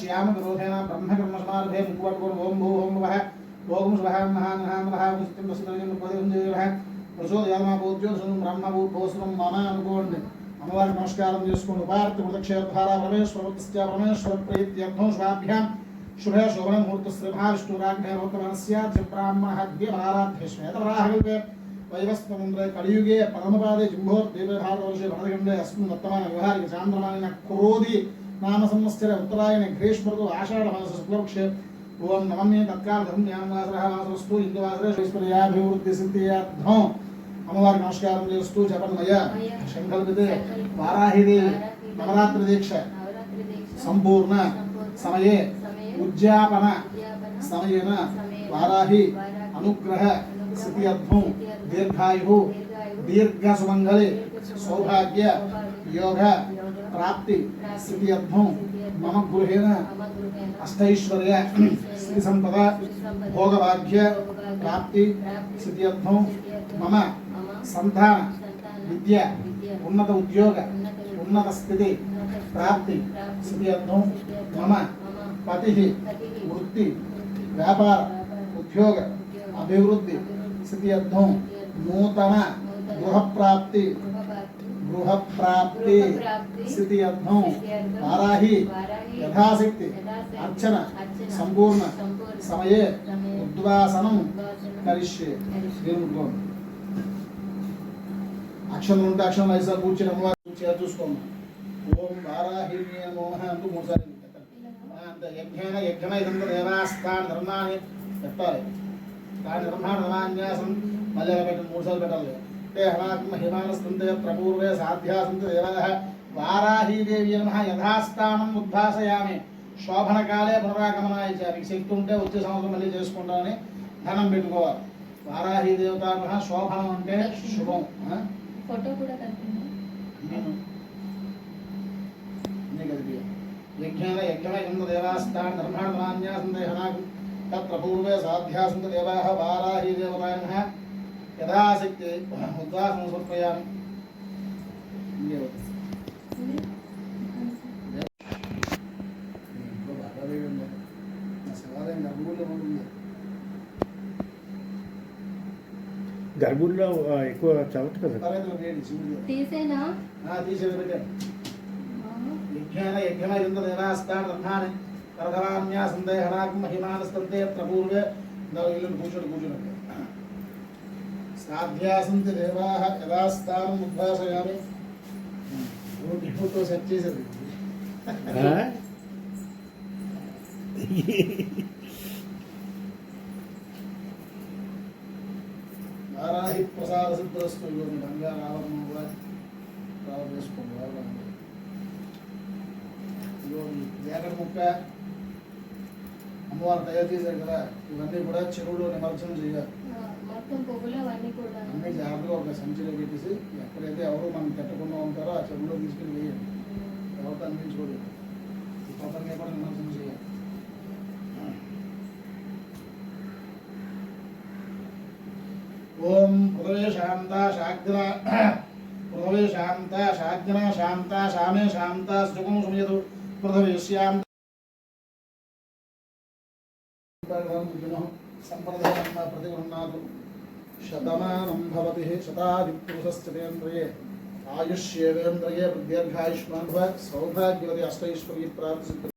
श्याम विरोधेन ब्रह्मकर्मसमारभे मुकुवट्कोण ओम भू ओम वः ओम स्वः महान् महान् सत्यं वसुदेवं पदं ప్రచోదయామా పూజ్యోత్సవం బ్రహ్మభూతోత్సవం మమ అనుకోండి. అమ్మవారికి నమస్కారం చేసుకుని ఉపార్తి మృతక్షేత్ర పరమేశ్వరస్య పరమేశ్వర ప్రీత్యర్థం శుభాభ్యాం శుభే శోభన ముహూర్త శ్రీ మహావిష్ణురాజ్ఞ భక్తవనస్యాధ్య బ్రాహ్మణాధ్య భారాధ్య శ్వేతవరాహకల్పే వైవస్వముంద్రే కలియుగే పరమపాదే జింభోర్దేవే భారతవర్షే భరతఖండే అస్మిన్ వర్తమాన వ్యవహారిక చాంద్రమానిన క్రోధి నామ సంవత్సర ఉత్తరాయణ గ్రీష్మృతు ఆషాఢమాస శుక్లపక్షే ఓం నవమే తత్కాల ధర్మ్యామాసరః వాసరస్తు ఇందువాసరేశ్వర్యాభివృద్ధి సిద్ధియార్థం అమ్మవారికి నమస్కారం చేస్తూ జపన్మయ శంకల్పితే వారాహిదేవి నవరాత్రి దీక్ష సంపూర్ణ సమయే ఉద్యాపన సమయేన వారాహి అనుగ్రహ సిద్ధ్యర్థం దీర్ఘాయు దీర్ఘ సుమంగళి సౌభాగ్య యోగ ప్రాప్తి సిద్ధ్యర్థం మమ గృహేణ అష్టైశ్వర్య శ్రీ సంపద భోగభాగ్య ప్రాప్తి సిద్ధ్యర్థం మమ సంతాన విద్య ఉన్నత ఉద్యోగ ఉన్నత స్థితి ప్రాప్తి సిద్ధ్యర్థం మమ పతి వృత్తి వ్యాపార ఉద్యోగ అభివృద్ధి సిద్ధ్యర్థం నూతన గృహప్రాప్తి సిద్ధ్యర్థం వారాహి యథాశక్తి అర్చన సంపూర్ణ సమయే ఉద్వాసనం కరిష్యే. అక్షరం ఉంటే అక్షరం ఐసారి కూర్చొని అమ్మవారు చూసుకోండి. ఓం వారాహి నమః అంటూ మూడుసార్లు అంత యజ్ఞేన యజ్ఞన ఇదంతా దేవాస్థాన ధర్మాన్ని పెట్టాలి. దాని ధర్మాన్యాసం మళ్ళీ పెట్టండి, మూడుసార్లు పెట్టాలి. హనాత్మ హిమానస్తంతే ప్రపూర్వే సాధ్యాసంత దేవः వారాహీదేవి నమః యథాస్థానం ఉద్భాసయామి. శోభనకాలే పునరాగమనాయ మీకు శక్తి ఉంటే వచ్చే సంవత్సరం మళ్ళీ చేసుకుంటామని ధనం పెట్టుకోవాలి. వారాహీ దేవత నమః శోభనం అంటే శుభం. ఫోటో కూడా యజ్ఞేన యజ్ఞన దేవాస్థాన ధర్మాన్యాసంతే హనాత్మ తత్ర పూర్వే సాధ్యాసంత దేవः వారాహీ దేవతాయ నమః యథాశక్తి ఉద్వాసనం సమర్పయామి. గర్భుల్లో ఎక్కువ చవట కదా తీసేనా యజ్ఞేన యజ్ఞన దేవాస్థాన ధర్మాన్ని కరధరాన్యాసంతే హనాత్మ హిమానస్తంతే పూర్వే ఇల్లు కూర్చోండి సాధ్యాసంతి దేవాః యథాస్థానం ఉద్భాసయామి. ఫోటో సెట్ చేసేది వారాహి ప్రసాద సిద్ధస్తు. బంగారు ఆవరణం కూడా ప్రారంభం చేసుకోండి. జాకెట్ ముక్క అమ్మవారు తయారు చేశారు కదా, ఇవన్నీ కూడా చెరువులో నిమజ్జనం చేయాలి. అన్ని జాగ్రత్తగా ఒక సంచిలో పెట్టేసి ఎక్కడైతే ఎవరు మనం పెట్టకుండా ఉంటారో ఆ చెరువులో తీసుకుని వేయండి. ఎవరితో అనిపించుకోలేదు. ఈ పతంగా కూడా నిమజ్జనం చేయాలి. ఓం పృథవే శాంత శాగ్న పృథవే శాంత శాగ్న శాంత శామే శాంత సుఖం సుమయతు పృథవే శాంత సంప్రదాయం ప్రతిగృహ్ణాతు శతమానం భవతి శతాధిపురుషశ్చతేంద్రియే ఆయుష్యేవేంద్రియే దీర్ఘాయుష్మాన్ భవ సౌభాగ్యవతి అష్టైశ్వర్య ప్రాప్తి.